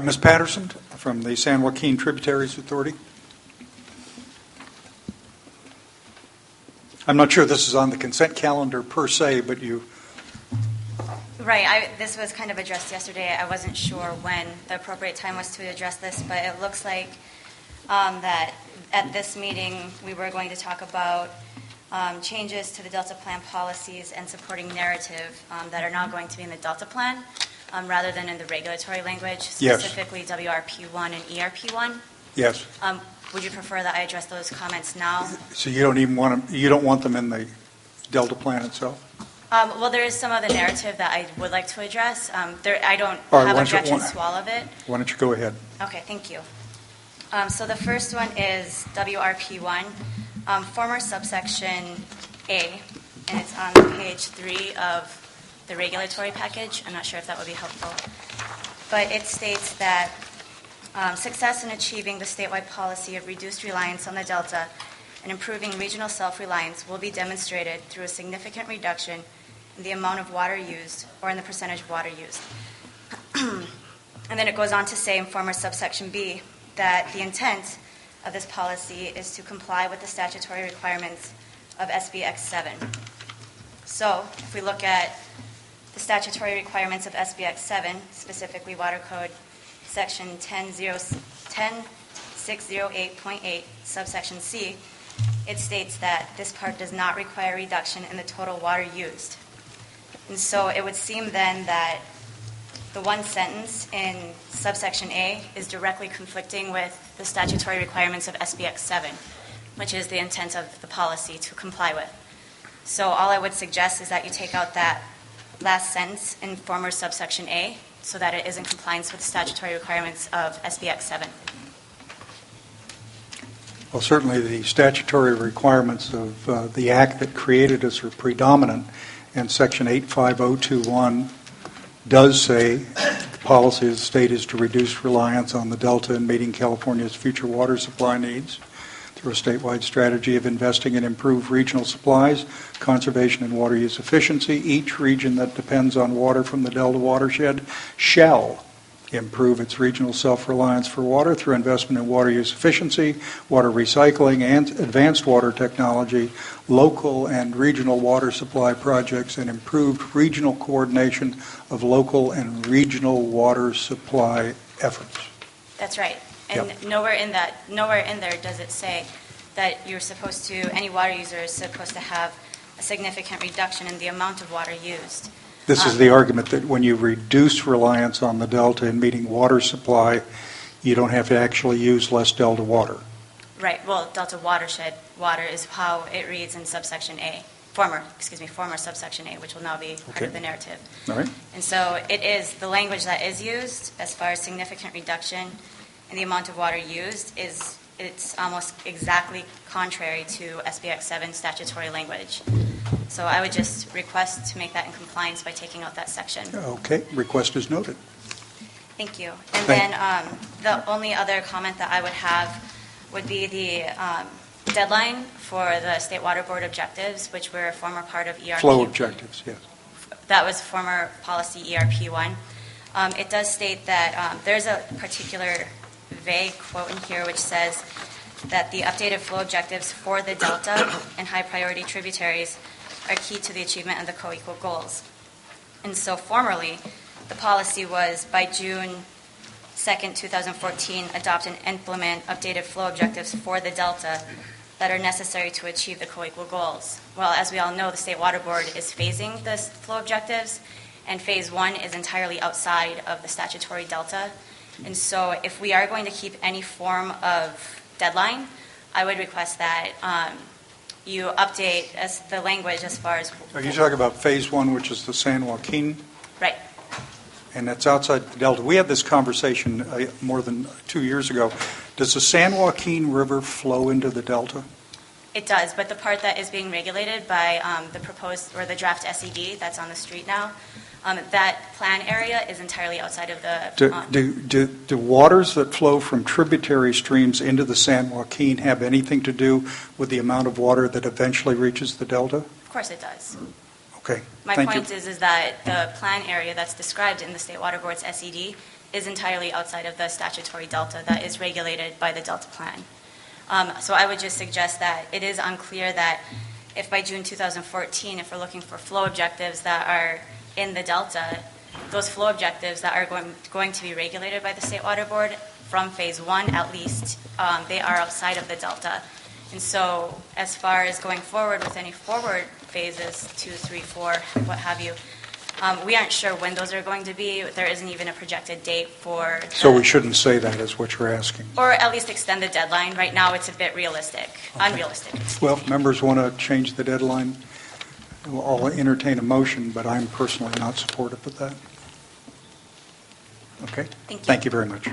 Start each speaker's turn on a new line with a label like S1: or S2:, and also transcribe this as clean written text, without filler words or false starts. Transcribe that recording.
S1: Ms. Patterson from the San Joaquin Tributaries Authority. I'm not sure this is on the consent calendar per se, but you...
S2: Right. This was kind of addressed yesterday. I wasn't sure when the appropriate time was to address this, but it looks like that at this meeting we were going to talk about changes to the Delta Plan policies and supporting narrative that are now going to be in the Delta Plan rather than in the regulatory language, specifically yes. WRP1 and ERP1.
S1: Yes.
S2: Would you prefer that I address those comments now?
S1: So you don't even want them, you don't want them in the Delta Plan itself?
S2: Well, there is some of the narrative that I would like to address. I don't have objections to all of it.
S1: Why don't you go ahead?
S2: Okay, thank you. So the first one is WRP1, former subsection A, and it's on page 3 of the regulatory package. I'm not sure if that would be helpful. But it states that success in achieving the statewide policy of reduced reliance on the Delta and improving regional self-reliance will be demonstrated through a significant reduction in the amount of water used or in the percentage of water used. And then it goes on to say in former subsection B that the intent of this policy is to comply with the statutory requirements of SBX 7. So if we look at the statutory requirements of SBX 7, specifically Water Code Section 10608.8, subsection C, it states that this part does not require reduction in the total water used. And so it would seem then that the one sentence in subsection A is directly conflicting with the statutory requirements of SBX 7, which is the intent of the policy to comply with. So all I would suggest is that you take out that last sentence in former subsection A so that it is in compliance with the statutory requirements of SBX 7.
S1: Well, certainly the statutory requirements of the Act that created us are predominant, and Section 85021 does say the policy of the state is to reduce reliance on the Delta in meeting California's future water supply needs through a statewide strategy of investing in improved regional supplies, conservation and water use efficiency. Each region that depends on water from the Delta watershed shall improve its regional self-reliance for water through investment in water use efficiency, water recycling, and advanced water technology, local and regional water supply projects, and improved regional coordination of local and regional water supply efforts.
S2: That's right. And yep. Nowhere in there does it say that you're supposed to, any water user is supposed to have a significant reduction in the amount of water used.
S1: This is the argument that when you reduce reliance on the Delta in meeting water supply, you don't have to actually use less Delta water.
S2: Right. Well, Delta watershed water is how it reads in subsection A, former subsection A, which will now be part of the narrative.
S1: All right.
S2: And so it is the language that is used as far as significant reduction in the amount of water used it's almost exactly contrary to SBX 7 statutory language. So I would just request to make that in compliance by taking out that section.
S1: Okay. Request is noted.
S2: Thank you. And then the only other comment that I would have would be the deadline for the State Water Board objectives, which were a former part of ERP.
S1: Flow objectives, yes.
S2: That was former policy ERP1. It does state that there's a particular vague quote in here which says that the updated flow objectives for the Delta and high priority tributaries are key to the achievement of the co-equal goals. And so formerly, the policy was by June 2nd, 2014, adopt and implement updated flow objectives for the Delta that are necessary to achieve the co-equal goals. Well, as we all know, the State Water Board is phasing the flow objectives, and phase 1 is entirely outside of the statutory Delta. And so if we are going to keep any form of deadline, I would request that you update the language as far as...
S1: Are you talking about phase 1, which is the San Joaquin?
S2: Right.
S1: And that's outside the Delta. We had this conversation more than 2 years ago. Does the San Joaquin River flow into the Delta?
S2: It does, but the part that is being regulated by the proposed or the draft SED that's on the street now, that plan area is entirely outside of the...
S1: Do waters that flow from tributary streams into the San Joaquin have anything to do with the amount of water that eventually reaches the Delta?
S2: Of course it does.
S1: Okay.
S2: My point is that the plan area that's described in the State Water Board's SED is entirely outside of the statutory delta that is regulated by the delta plan. So I would just suggest that it is unclear that if by June 2014, if we're looking for flow objectives that are in the delta, those flow objectives that are going to be regulated by the State Water Board from phase one at least, they are outside of the delta. And so as far as going forward with any forward phases, 2, 3, 4, what have you, we aren't sure when those are going to be. There isn't even a projected date for...
S1: So we shouldn't say that is what you're asking.
S2: Or at least extend the deadline. Right now it's a bit realistic, unrealistic.
S1: Well, if members want to change the deadline, I'll entertain a motion, but I'm personally not supportive of that. Okay?
S2: Thank you.
S1: Thank you very much.